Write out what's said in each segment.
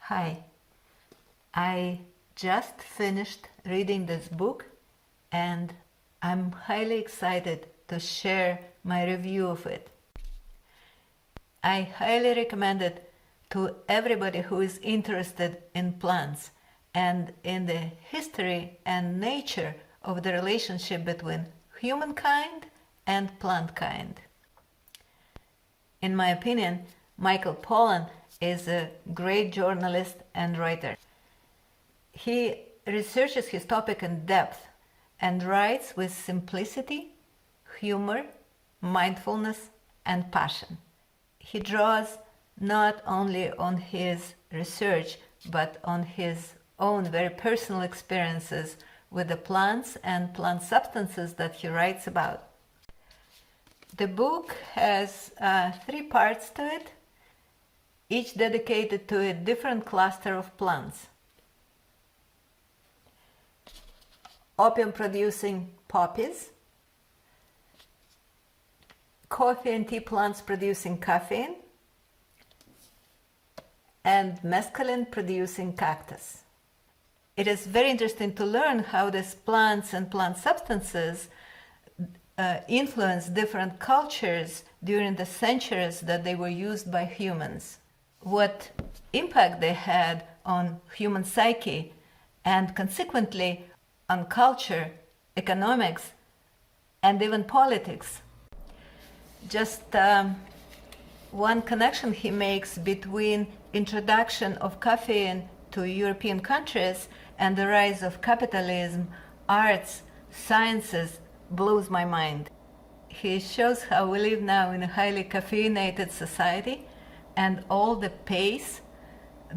Hi, I just finished reading this book and I'm highly excited to share my review of it. I highly recommend it to everybody who is interested in plants and in the history and nature of the relationship between humankind and plant kind. In my opinion, Michael Pollan is a great journalist and writer. He researches his topic in depth and writes with simplicity, humor, mindfulness, and passion. He draws not only on his research, but on his own very personal experiences with the plants and plant substances that he writes about. The book has 3 parts to it, each dedicated to a different cluster of plants. Opium-producing poppies, coffee and tea plants producing caffeine, and mescaline-producing cactus. It is very interesting to learn how these plants and plant substances influence different cultures during the centuries that they were used by humans, what impact they had on human psyche, and consequently on culture, economics, and even politics. Just one connection he makes between introduction of caffeine to European countries and the rise of capitalism, arts, sciences blows my mind. He shows how we live now in a highly caffeinated society, and all the pace,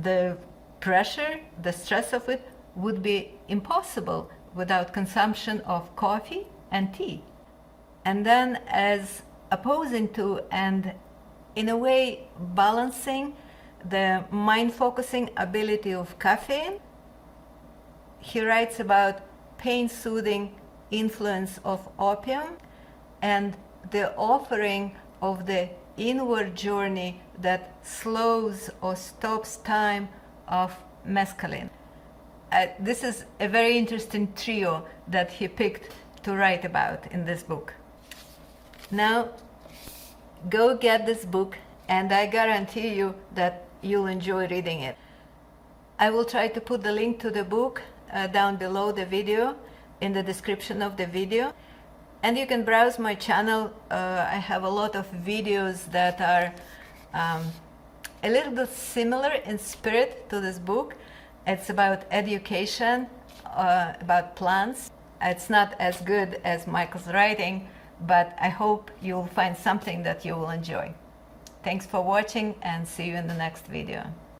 the pressure, the stress of it would be impossible without consumption of coffee and tea. And then, as opposing to and in a way balancing the mind-focusing ability of caffeine, he writes about pain-soothing influence of opium and the offering of the inward journey that slows or stops time of mescaline. This is a very interesting trio that he picked to write about in this book. Now, go get this book, and I guarantee you that you'll enjoy reading it. I will try to put the link to the book down below the video, in the description of the video. And you can browse my channel. I have a lot of videos that are a little bit similar in spirit to this book. It's about education, about plants. It's not as good as Michael's writing, but I hope you'll find something that you will enjoy. Thanks for watching, and see you in the next video.